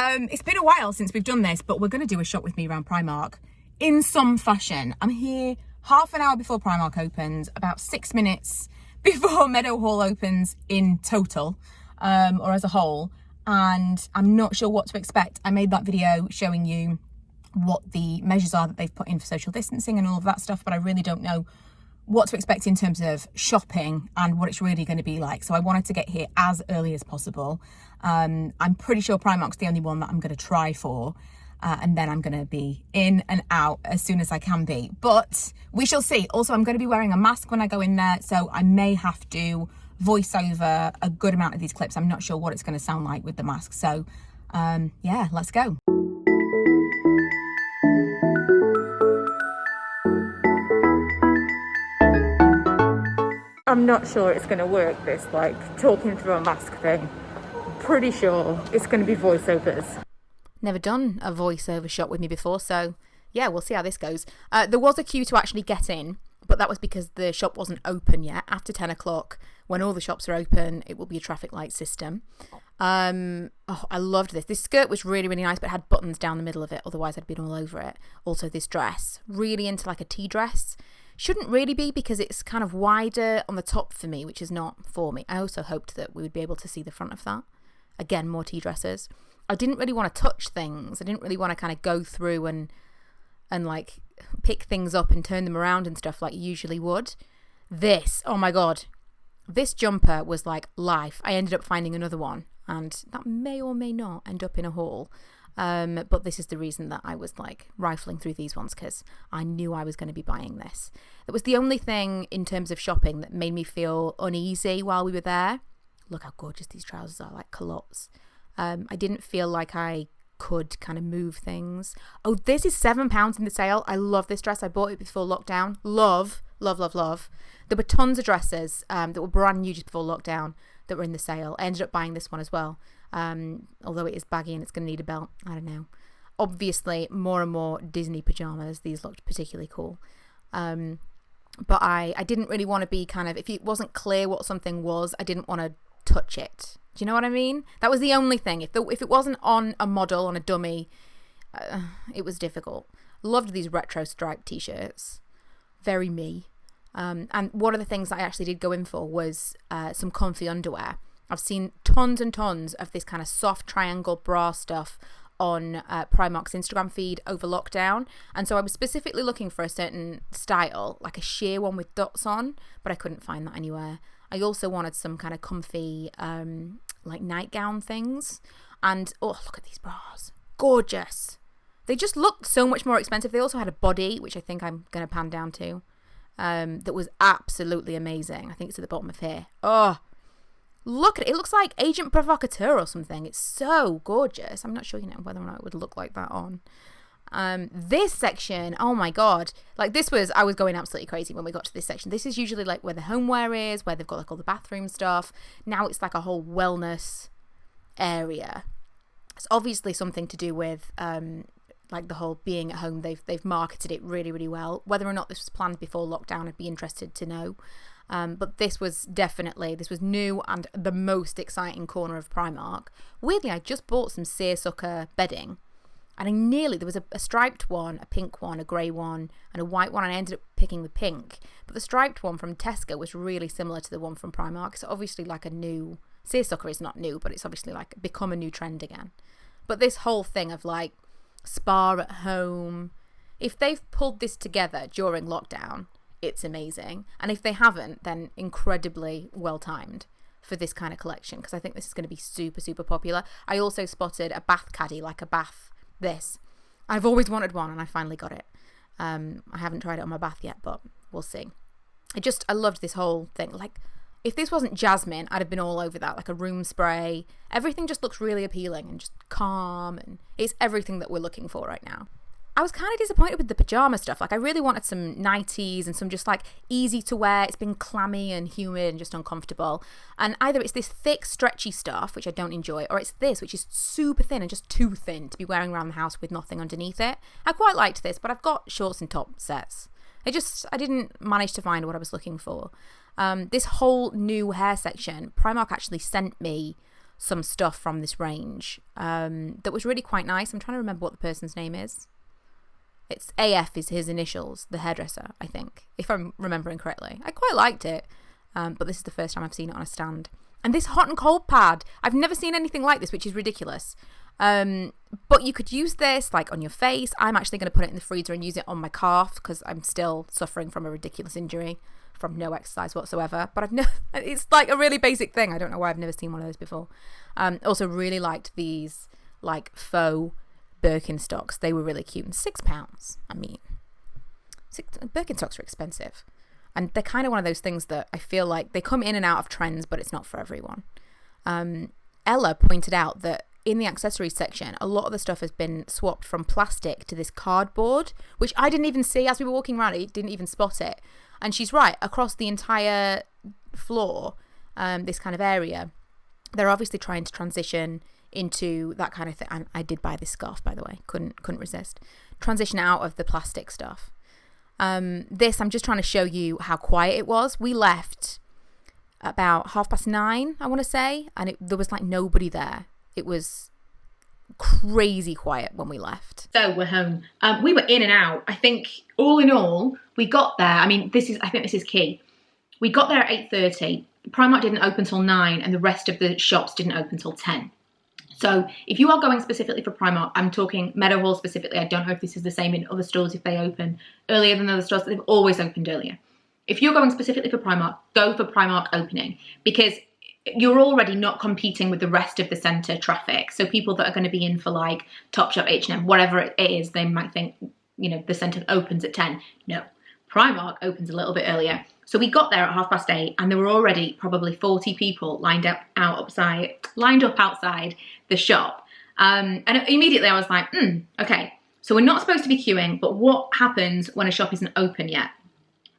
It's been a while since we've done this, but we're going to do a shop with me around Primark in some fashion. I'm here half an hour before Primark opens, about 6 minutes before Meadowhall opens in total, or as a whole, and I'm not sure what to expect. I made that video showing you what the measures are that they've put in for social distancing and all of that stuff, but I really don't know what to expect in terms of shopping and what it's really going to be like. So I wanted to get here as early as possible. I'm pretty sure Primark's the only one that I'm going to try for, and then I'm going to be in and out as soon as I can be, but we shall see. Also, I'm going to be wearing a mask when I go in there, so I may have to voice over a good amount of these clips. I'm not sure what it's going to sound like with the mask. So yeah, let's go. I'm not sure it's going to work, this like talking through a mask thing. Pretty sure it's going to be voiceovers. Never done a voiceover shot with me before, so yeah, we'll see how this goes. There was a queue to actually get in, but that was because the shop wasn't open yet. After 10 o'clock, when all the shops are open, it will be a traffic light system. Oh, I loved this. This skirt was really, really nice, but it had buttons down the middle of it. Otherwise, I'd been all over it. Also, this dress, really into like a tea dress. Shouldn't really be because it's kind of wider on the top for me, which is not for me. I also hoped that we would be able to see the front of that. Again, more tea dresses. I didn't really want to touch things. I didn't really want to kind of go through and like pick things up and turn them around and stuff like you usually would. This, oh my God, this jumper was like life. I ended up finding another one, and that may or may not end up in a haul. But this is the reason that I was like rifling through these ones, because I knew I was going to be buying this. It was the only thing in terms of shopping that made me feel uneasy while we were there. Look how gorgeous these trousers are, like culottes. I didn't feel like I could kind of move things. Oh, this is £7 in the sale. I love this dress. I bought it before lockdown. Love, love, love, love. There were tons of dresses that were brand new just before lockdown that were in the sale. I ended up buying this one as well. Although it is baggy and it's going to need a belt. I don't know. Obviously, more and more Disney pajamas. These looked particularly cool. But I didn't really want to be kind of, if it wasn't clear what something was, I didn't want to touch it. Do you know what I mean? That was the only thing. If it wasn't on a model, on a dummy, it was difficult. Loved these retro striped t-shirts. Very me. And one of the things that I actually did go in for was some comfy underwear. I've seen tons and tons of this kind of soft triangle bra stuff on Primark's Instagram feed over lockdown. And so I was specifically looking for a certain style, like a sheer one with dots on, but I couldn't find that anywhere. I also wanted some kind of comfy, like nightgown things. And, oh, look at these bras. Gorgeous. They just looked so much more expensive. They also had a body, which I think I'm going to pan down to, that was absolutely amazing. I think it's at the bottom of here. Oh, look at it. It looks like Agent Provocateur or something. It's so gorgeous. I'm not sure, whether or not it would look like that on. This section, oh my God. Like I was going absolutely crazy when we got to this section. This is usually like where the homeware is, where they've got like all the bathroom stuff. Now it's like a whole wellness area. It's obviously something to do with, like the whole being at home. They've marketed it really, really well. Whether or not this was planned before lockdown, I'd be interested to know. But this was new and the most exciting corner of Primark. Weirdly, I just bought some seersucker bedding, and there was a striped one, a pink one, a grey one, and a white one, and I ended up picking the pink. But the striped one from Tesco was really similar to the one from Primark. So obviously like a new, seersucker is not new, but it's obviously like become a new trend again. But this whole thing of like spa at home, if they've pulled this together during lockdown, it's amazing. And if they haven't, then incredibly well timed for this kind of collection, because I think this is going to be super, super popular. I also spotted a bath caddy, like a bath this. I've always wanted one and I finally got it. I haven't tried it on my bath yet, but we'll see. I loved this whole thing. Like, if this wasn't jasmine, I'd have been all over that, like a room spray. Everything just looks really appealing and just calm, and it's everything that we're looking for right now. I was kind of disappointed with the pajama stuff. Like, I really wanted some nighties and some just like easy to wear. It's been clammy and humid and just uncomfortable. And either it's this thick, stretchy stuff, which I don't enjoy, or it's this, which is super thin and just too thin to be wearing around the house with nothing underneath it. I quite liked this, but I've got shorts and top sets. I didn't manage to find what I was looking for. This whole new hair section, Primark actually sent me some stuff from this range that was really quite nice. I'm trying to remember what the person's name is. It's AF is his initials, the hairdresser, I think, if I'm remembering correctly. I quite liked it, but this is the first time I've seen it on a stand. And this hot and cold pad, I've never seen anything like this, which is ridiculous. But you could use this like on your face. I'm actually going to put it in the freezer and use it on my calf because I'm still suffering from a ridiculous injury from no exercise whatsoever. But I've never, it's like a really basic thing. I don't know why I've never seen one of those before. Also really liked these like faux Birkenstocks. They were really cute. And £6. I mean, Birkenstocks are expensive. And they're kind of one of those things that I feel like they come in and out of trends, but it's not for everyone. Ella pointed out that in the accessories section, a lot of the stuff has been swapped from plastic to this cardboard, which I didn't even see as we were walking around. I didn't even spot it. And she's right, across the entire floor, this kind of area, they're obviously trying to transition into that kind of thing. And I did buy this scarf, by the way, couldn't resist. Transition out of the plastic stuff. This, I'm just trying to show you how quiet it was. We left about 9:30, I want to say, and there was like nobody there. It was crazy quiet when we left. So we're home. We were in and out. I think all in all, we got there. I mean, I think this is key. We got there at 8:30. Primark didn't open till 9 and the rest of the shops didn't open till 10. So if you are going specifically for Primark, I'm talking Meadowhall specifically. I don't know if this is the same in other stores if they open earlier than other stores, but they've always opened earlier. If you're going specifically for Primark, go for Primark opening because you're already not competing with the rest of the centre traffic. So people that are going to be in for like Topshop, H&M, whatever it is, they might think, you know, the centre opens at 10. No, Primark opens a little bit earlier. So we got there at 8:30 and there were already probably 40 people lined up outside the shop. And immediately I was like, okay, so we're not supposed to be queuing, but what happens when a shop isn't open yet?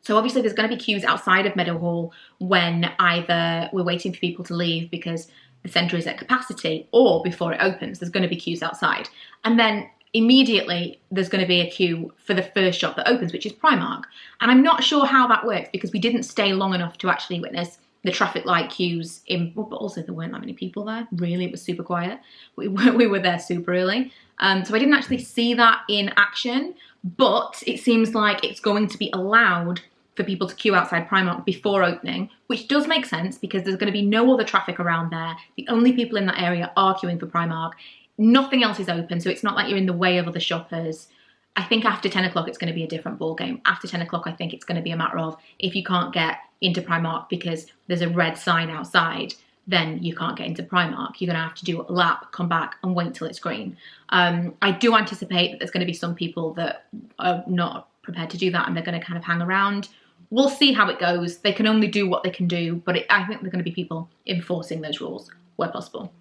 So obviously there's going to be queues outside of Meadowhall when either we're waiting for people to leave because the centre is at capacity or before it opens, there's going to be queues outside. And then immediately there's going to be a queue for the first shop that opens, which is Primark. And I'm not sure how that works because we didn't stay long enough to actually witness the traffic light queues but also there weren't that many people there. Really, it was super quiet. We were there super early. So I didn't actually see that in action, but it seems like it's going to be allowed for people to queue outside Primark before opening, which does make sense because there's going to be no other traffic around there. The only people in that area are queuing for Primark. Nothing else is open, so it's not like you're in the way of other shoppers. I think after 10 o'clock, it's going to be a different ball game. After 10 o'clock, I think it's going to be a matter of if you can't get into Primark because there's a red sign outside, then you can't get into Primark. You're going to have to do a lap, come back and wait till it's green. I do anticipate that there's going to be some people that are not prepared to do that and they're going to kind of hang around. We'll see how it goes. They can only do what they can do, but I think there are going to be people enforcing those rules where possible.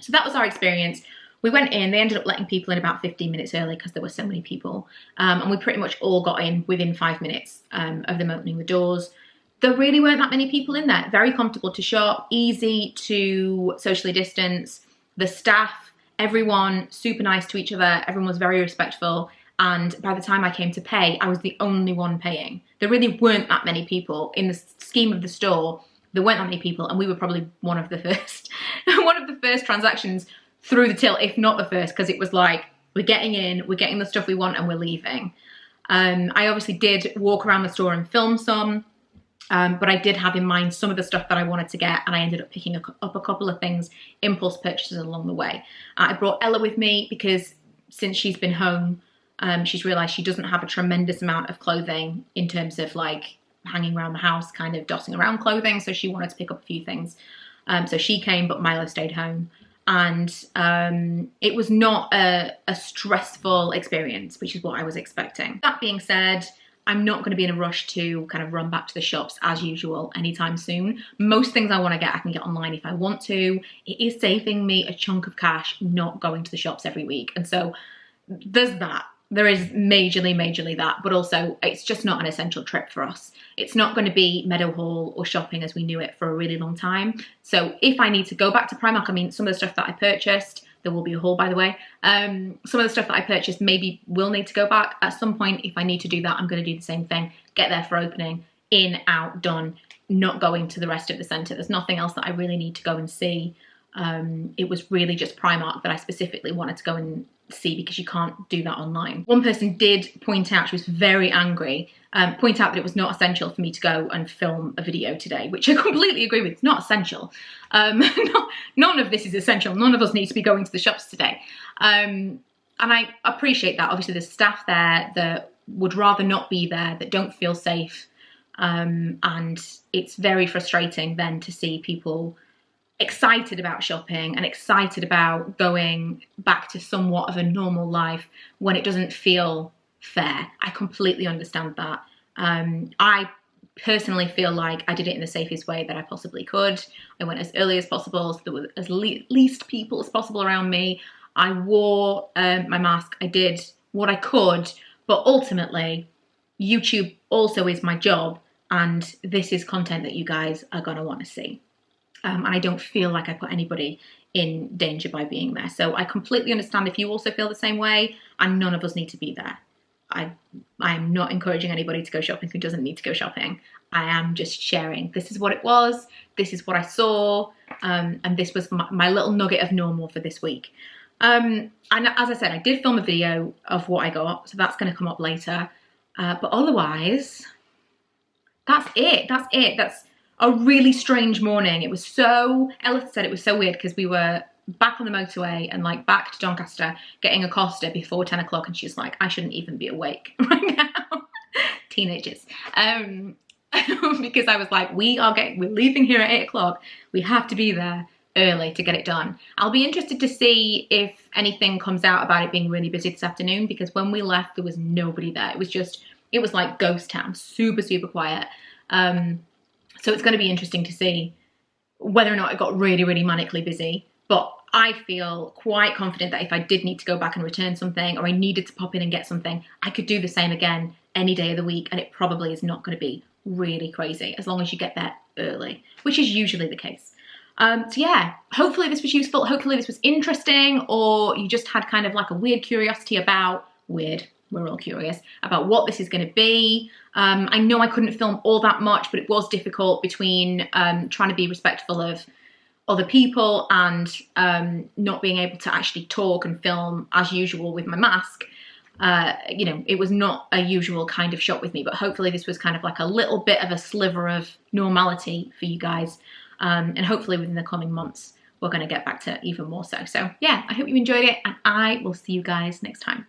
So that was our experience. We went in, they ended up letting people in about 15 minutes early because there were so many people. And we pretty much all got in within 5 minutes of them opening the doors. There really weren't that many people in there. Very comfortable to shop, easy to socially distance. The staff, everyone super nice to each other. Everyone was very respectful. And by the time I came to pay, I was the only one paying. There really weren't that many people in the scheme of the store. There weren't that many people, and we were probably one of the first transactions through the till, if not the first, because it was like, we're getting in, we're getting the stuff we want, and we're leaving. I obviously did walk around the store and film some, but I did have in mind some of the stuff that I wanted to get, and I ended up picking up a couple of things, impulse purchases along the way. I brought Ella with me because since she's been home, she's realised she doesn't have a tremendous amount of clothing in terms of like hanging around the house, kind of dossing around clothing, so she wanted to pick up a few things. So she came, but Milo stayed home. And it was not a stressful experience, which is what I was expecting. That being said, I'm not going to be in a rush to kind of run back to the shops as usual anytime soon. Most things I want to get, I can get online if I want to. It is saving me a chunk of cash not going to the shops every week. And so there's that. There is majorly that, but also it's just not an essential trip for us. It's not going to be Meadowhall or shopping as we knew it for a really long time. So if I need to go back to Primark, I mean, some of the stuff that I purchased, there will be a haul by the way, some of the stuff that I purchased maybe will need to go back at some point. If I need to do that, I'm going to do the same thing. Get there for opening, in, out, done, not going to the rest of the centre. There's nothing else that I really need to go and see. It was really just Primark that I specifically wanted to go and see, because you can't do that online. One person did point out, she was very angry, point out that it was not essential for me to go and film a video today, which I completely agree with. It's not essential. None of this is essential. None of us need to be going to the shops today. And I appreciate that. Obviously there's staff there that would rather not be there, that don't feel safe. And it's very frustrating then to see people excited about shopping and excited about going back to somewhat of a normal life when it doesn't feel fair. I completely understand that. I personally feel like I did it in the safest way that I possibly could. I went as early as possible, so there were as least people as possible around me. I wore my mask. I did what I could, but ultimately YouTube also is my job, and this is content that you guys are going to want to see. And I don't feel like I put anybody in danger by being there. So I completely understand if you also feel the same way, and none of us need to be there. I am not encouraging anybody to go shopping who doesn't need to go shopping. I am just sharing. This is what it was. This is what I saw. And this was my little nugget of normal for this week. And as I said, I did film a video of what I got, so that's going to come up later. But otherwise, that's it. That's it. That's a really strange morning. It was so, Ella said it was so weird because we were back on the motorway and like back to Doncaster getting a Costa before 10 o'clock, and she's like, I shouldn't even be awake right now. Teenagers. Because I was like, we're leaving here at 8 o'clock. We have to be there early to get it done. I'll be interested to see if anything comes out about it being really busy this afternoon, because when we left there was nobody there. It was like ghost town, super, super quiet. So it's going to be interesting to see whether or not it got really, really manically busy. But I feel quite confident that if I did need to go back and return something, or I needed to pop in and get something, I could do the same again any day of the week, and it probably is not going to be really crazy as long as you get there early, which is usually the case. So yeah, hopefully this was useful. Hopefully this was interesting, or you just had kind of like a weird curiosity about, we're all curious about what this is going to be. I know I couldn't film all that much, but it was difficult between trying to be respectful of other people and not being able to actually talk and film as usual with my mask. You know, it was not a usual kind of shot with me, but hopefully this was kind of like a little bit of a sliver of normality for you guys. And hopefully within the coming months, we're going to get back to even more so. So yeah, I hope you enjoyed it, and I will see you guys next time.